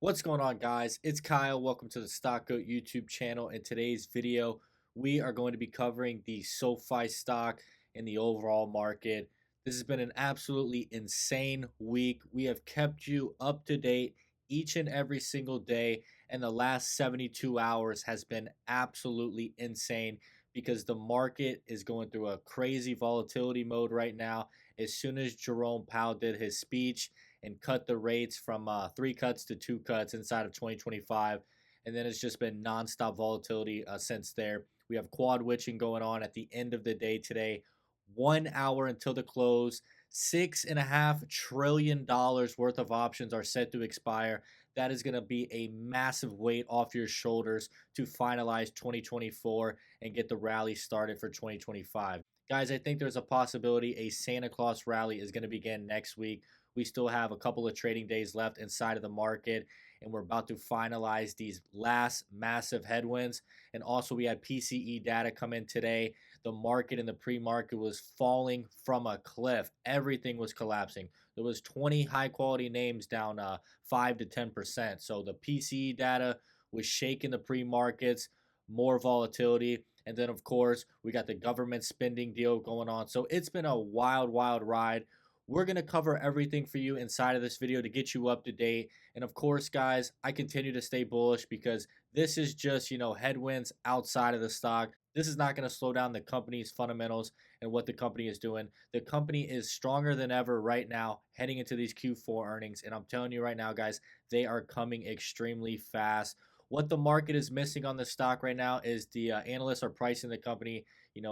What's going on, guys? It's Kyle. Welcome to the Stock Goat YouTube channel. In today's video, we are going to be covering the SoFi stock in the overall market. This has been an absolutely insane week. We have kept you up to date each and every single day, and the last 72 hours has been absolutely insane because the market is going through a crazy volatility mode right now. As soon as Jerome Powell did his speech, and cut the rates from 3 cuts to 2 cuts inside of 2025. And then it's just been nonstop volatility since there. We have quad witching going on at the end of the day today. 1 hour until the close. $6.5 trillion worth of options are set to expire. That is going to be a massive weight off your shoulders to finalize 2024 and get the rally started for 2025. Guys, I think there's a possibility a Santa Claus rally is going to begin next week. We still have a couple of trading days left inside of the market, and we're about to finalize these last massive headwinds. And also, we had PCE data come in today. The market and the pre-market was falling from a cliff. Everything was collapsing. There was 20 high-quality names down 5 to 10%. So the PCE data was shaking the pre-markets, more volatility. And then, of course, we got the government spending deal going on. So it's been a wild, wild ride. We're going to cover everything for you inside of this video to get you up to date. And of course, guys, I continue to stay bullish because this is just, headwinds outside of the stock. This is not going to slow down the company's fundamentals and what the company is doing. The company is stronger than ever right now heading into these Q4 earnings. And I'm telling you right now, guys, they are coming extremely fast. What the market is missing on the stock right now is the analysts are pricing the company,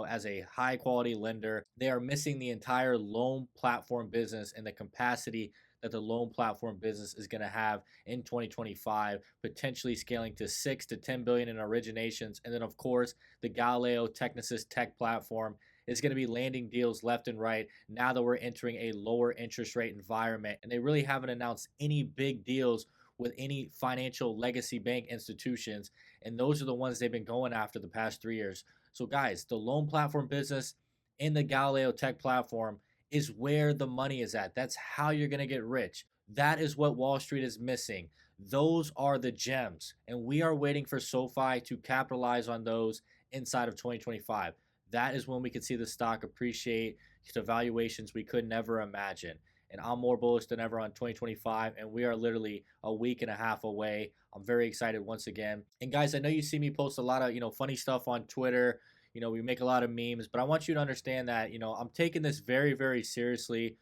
as a high quality lender. They are missing the entire loan platform business and the capacity that the loan platform business is going to have in 2025, potentially scaling to 6 to 10 billion in originations. And then, of course, the Galileo Technisys tech platform is going to be landing deals left and right now that we're entering a lower interest rate environment. And they really haven't announced any big deals with any financial legacy bank institutions, and those are the ones they've been going after the past 3 years. So guys, the loan platform business in the Galileo tech platform is where the money is at. That's how you're going to get rich. That is what Wall Street is missing. Those are the gems, and we are waiting for SoFi to capitalize on those inside of 2025. That is when we could see the stock appreciate to valuations we could never imagine. And I'm more bullish than ever on 2025, and we are literally a week and a half away. I'm very excited once again. And guys, I know you see me post a lot of funny stuff on Twitter. We make a lot of memes, but I want you to understand that I'm taking this very, very seriously.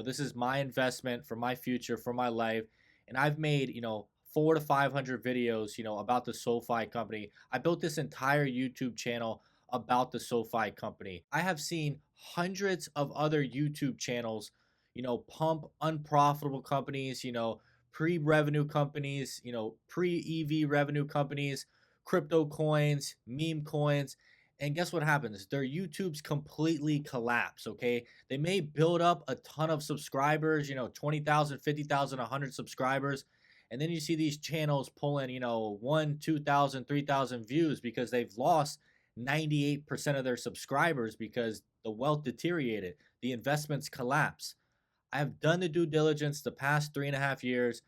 This is my investment for my future, for my life, and I've made 400 to 500 videos about the SoFi company. I built this entire YouTube channel about the SoFi company. I have seen hundreds of other YouTube channels pump unprofitable companies, pre-revenue companies, pre-EV revenue companies, crypto coins, meme coins. And guess what happens? Their YouTubes completely collapse, okay? They may build up a ton of subscribers, 20,000, 50,000, 100 subscribers. And then you see these channels pulling, 1, 2,000, 3,000 views because they've lost 98% of their subscribers because the wealth deteriorated. The investments collapse. I have done the due diligence the past 3.5 years,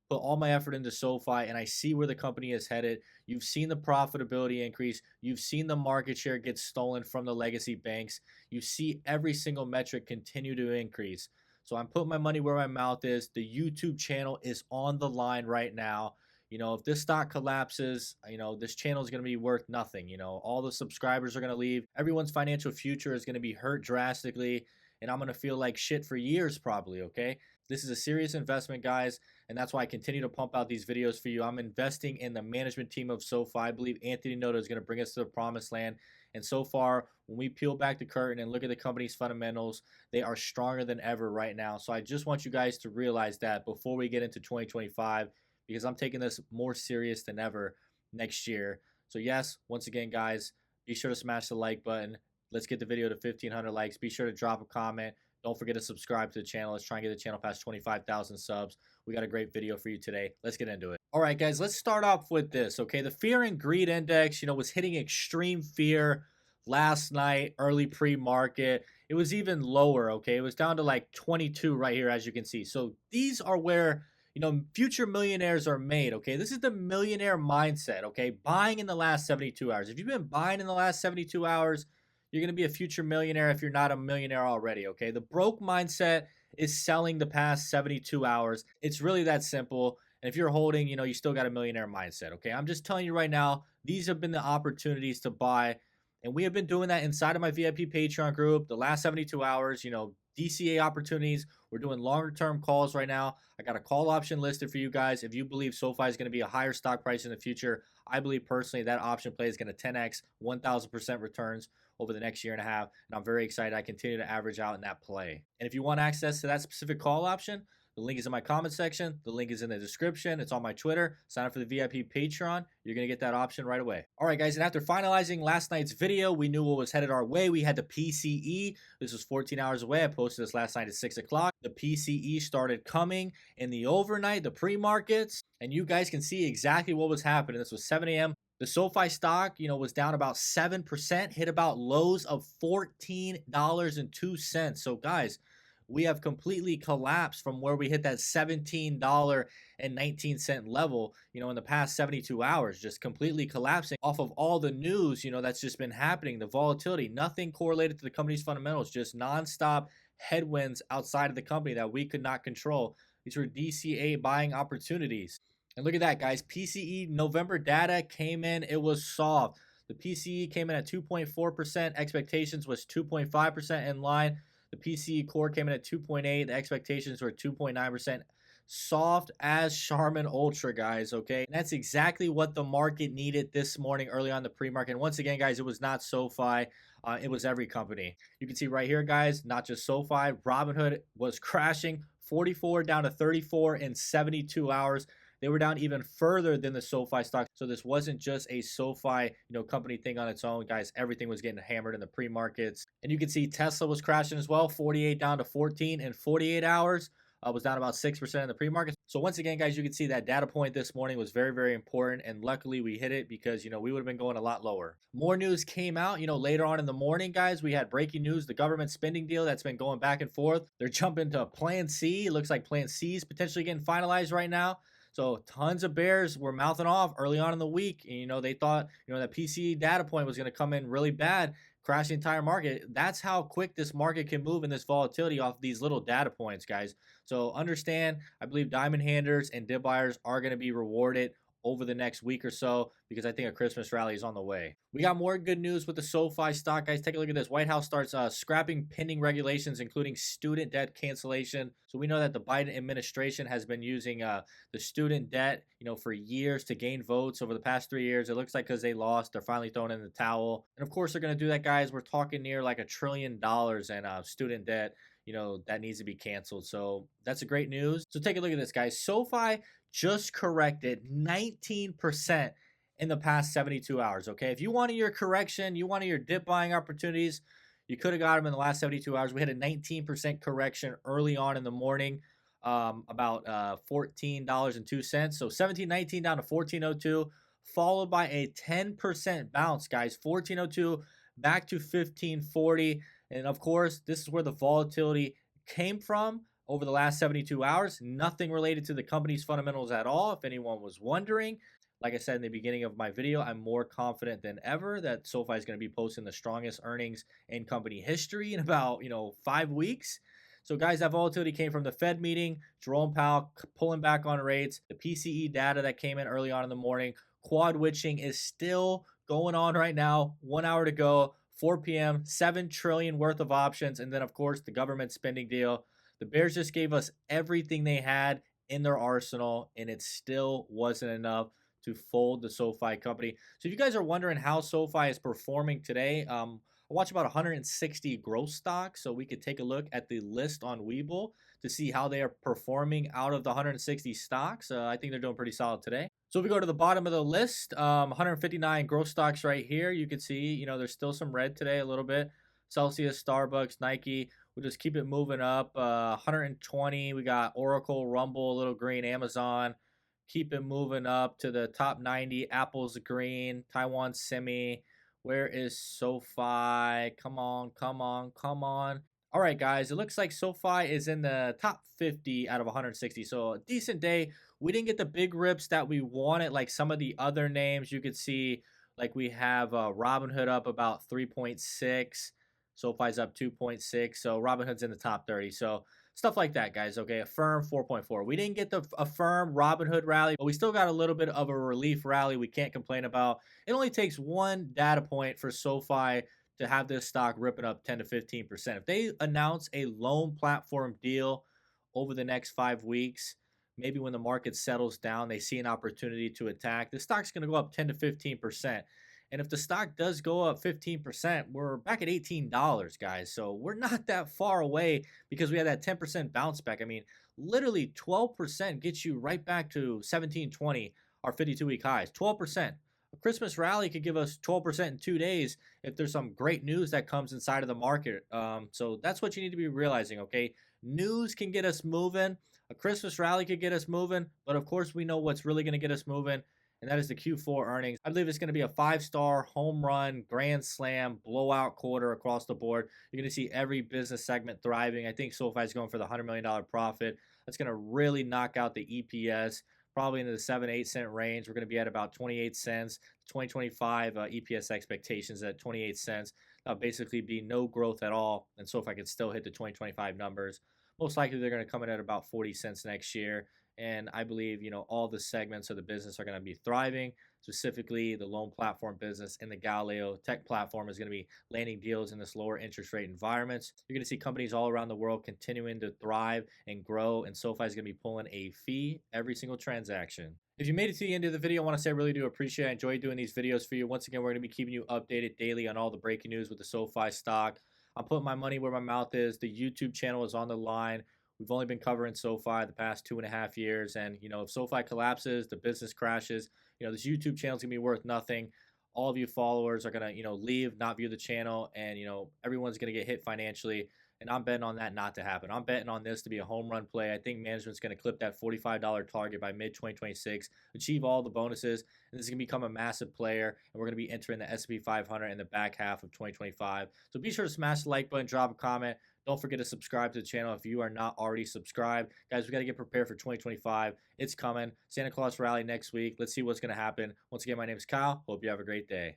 put all my effort into SoFi, and I see where the company is headed. You've seen the profitability increase. You've seen the market share get stolen from the legacy banks. You see every single metric continue to increase. So I'm putting my money where my mouth is. The YouTube channel is on the line right now. If this stock collapses, this channel is going to be worth nothing. All the subscribers are going to leave. Everyone's financial future is going to be hurt drastically, and I'm going to feel like shit for years probably, okay? This is a serious investment, guys, and that's why I continue to pump out these videos for you. I'm investing in the management team of SoFi. I believe Anthony Noto is going to bring us to the promised land. And so far, when we peel back the curtain and look at the company's fundamentals, they are stronger than ever right now. So I just want you guys to realize that before we get into 2025, because I'm taking this more serious than ever next year. So yes, once again, guys, be sure to smash the like button. Let's get the video to 1,500 likes. Be sure to drop a comment. Don't forget to subscribe to the channel. Let's try and get the channel past 25,000 subs. We got a great video for you today. Let's get into it. All right, guys, let's start off with this, okay? The fear and greed index, was hitting extreme fear last night, early pre-market. It was even lower, okay? It was down to like 22 right here, as you can see. So these are where, future millionaires are made, okay? This is the millionaire mindset, okay? Buying in the last 72 hours. If you've been buying in the last 72 hours, you're going to be a future millionaire if you're not a millionaire already, okay? The broke mindset is selling the past 72 hours. It's really that simple. And if you're holding, you still got a millionaire mindset, okay? I'm just telling you right now, these have been the opportunities to buy. And we have been doing that inside of my VIP Patreon group the last 72 hours, DCA opportunities. We're doing longer term calls right now. I got a call option listed for you guys. If you believe SoFi is going to be a higher stock price in the future, I believe personally that option play is going to 10x 1000% returns over the next year and a half. And I'm very excited. I continue to average out in that play. And if you want access to that specific call option, the link is in my comment section. The link is in the description. It's on my Twitter. Sign up for the VIP Patreon. You're going to get that option right away. All right, guys. And after finalizing last night's video, we knew what was headed our way. We had the PCE. This was 14 hours away. I posted this last night at 6 o'clock. The PCE started coming in the overnight, the pre-markets. And you guys can see exactly what was happening. This was 7 a.m. The SoFi stock, was down about 7%, hit about lows of $14.02. So, guys, we have completely collapsed from where we hit that $17.19 level, in the past 72 hours, just completely collapsing off of all the news, that's just been happening, the volatility, nothing correlated to the company's fundamentals, just nonstop headwinds outside of the company that we could not control. These were DCA buying opportunities. And look at that, guys. PCE November data came in. It was soft. The PCE came in at 2.4%. Expectations was 2.5% in line. The PCE core came in at 2.8. The expectations were 2.9%. Soft as Charmin Ultra, guys, okay? And that's exactly what the market needed this morning early on the pre-market. And once again, guys, it was not SoFi. It was every company. You can see right here, guys, not just SoFi. Robinhood was crashing 44 down to 34 in 72 hours. They were down even further than the SoFi stock. So this wasn't just a SoFi, company thing on its own, guys. Everything was getting hammered in the pre-markets. And you can see Tesla was crashing as well, 48 down to 14 in 48 hours. Was down about 6% in the pre-market. So once again, guys, you can see that data point this morning was very, very important. And luckily we hit it because, we would have been going a lot lower. More news came out, later on in the morning, guys. We had breaking news, the government spending deal that's been going back and forth. They're jumping to Plan C. It looks like Plan C is potentially getting finalized right now. So tons of bears were mouthing off early on in the week. And, they thought, that PCE data point was going to come in really bad, crash the entire market. That's how quick this market can move in this volatility off these little data points, guys. So understand, I believe diamond handlers and dip buyers are going to be rewarded over the next week or so because I think a Christmas rally is on the way. We got more good news with the SoFi stock, guys. Take a look at this. White House starts scrapping pending regulations, including student debt cancellation. So we know that the Biden administration has been using the student debt, for years to gain votes over the past 3 years. It looks like because they lost, they're finally throwing in the towel. And of course, they're going to do that, guys. We're talking near like $1 trillion in student debt, that needs to be canceled. So that's a great news. So take a look at this, guys. SoFi just corrected 19% in the past 72 hours, okay? If you wanted your correction, you wanted your dip buying opportunities, you could have got them in the last 72 hours. We had a 19% correction early on in the morning, about $14.02. So 17.19 down to 14.02, followed by a 10% bounce, guys. 14.02 back to 15.40. And of course, this is where the volatility came from over the last 72 hours. Nothing related to the company's fundamentals at all, if anyone was wondering. Like I said in the beginning of my video, I'm more confident than ever that SoFi is going to be posting the strongest earnings in company history in about, 5 weeks. So, guys, that volatility came from the Fed meeting, Jerome Powell pulling back on rates, the PCE data that came in early on in the morning. Quad witching is still going on right now. 1 hour to go, 4 p.m., 7 trillion worth of options. And then, of course, the government spending deal. The Bears just gave us everything they had in their arsenal, and it still wasn't enough to fold the SoFi company. So if you guys are wondering how SoFi is performing today, I watch about 160 growth stocks, so we could take a look at the list on Webull to see how they are performing out of the 160 stocks. I think they're doing pretty solid today. So if we go to the bottom of the list, 159 growth stocks right here. You can see, there's still some red today a little bit. Celsius, Starbucks, Nike. We'll just keep it moving up. 120, we got Oracle, Rumble, a little green, Amazon. Keep it moving up to the top 90. Apple's green, Taiwan Semi. Where is SoFi? Come on, come on, come on. All right, guys, it looks like SoFi is in the top 50 out of 160. So a decent day. We didn't get the big rips that we wanted, like some of the other names you could see. Like we have Robinhood up about 3.6. SoFi's up 2.6. So Robinhood's in the top 30. So stuff like that, guys. Okay, Affirm 4.4. We didn't get the Affirm Robinhood rally, but we still got a little bit of a relief rally we can't complain about. It only takes one data point for SoFi to have this stock ripping up 10 to 15%. If they announce a loan platform deal over the next 5 weeks, maybe when the market settles down, they see an opportunity to attack, the stock's going to go up 10 to 15%. And if the stock does go up 15%, we're back at $18, guys. So we're not that far away because we had that 10% bounce back. I mean, literally 12% gets you right back to 1720, our 52-week highs. 12%. A Christmas rally could give us 12% in 2 days if there's some great news that comes inside of the market. So that's what you need to be realizing, okay? News can get us moving. A Christmas rally could get us moving. But of course, we know what's really going to get us moving, and that is the Q4 earnings. I believe it's going to be a 5-star home run, grand slam, blowout quarter across the board. You're going to see every business segment thriving. I think SoFi is going for the $100 million profit. That's going to really knock out the EPS probably into the 7-8 cent range. We're going to be at about 28 cents. 2025 EPS expectations at 28 cents. That'll basically be no growth at all. And so if I could still hit the 2025 numbers, most likely they're going to come in at about 40 cents next year. And I believe, all the segments of the business are going to be thriving. Specifically, the loan platform business and the Galileo tech platform is going to be landing deals in this lower interest rate environments. You're going to see companies all around the world continuing to thrive and grow, and SoFi is going to be pulling a fee every single transaction. If you made it to the end of the video, I want to say I really do appreciate it. I enjoy doing these videos for you. Once again, we're going to be keeping you updated daily on all the breaking news with the SoFi stock. I'm putting my money where my mouth is. The YouTube channel is on the line. We've only been covering SoFi the past 2.5 years. And, if SoFi collapses, the business crashes, this YouTube channel is going to be worth nothing. All of you followers are going to, leave, not view the channel, and, everyone's going to get hit financially. And I'm betting on that not to happen. I'm betting on this to be a home run play. I think management's going to clip that $45 target by mid 2026, achieve all the bonuses, and this is going to become a massive player. And we're going to be entering the S&P 500 in the back half of 2025. So be sure to smash the like button, drop a comment. Don't forget to subscribe to the channel if you are not already subscribed. Guys, we got to get prepared for 2025. It's coming. Santa Claus rally next week. Let's see what's going to happen. Once again, my name is Kyle. Hope you have a great day.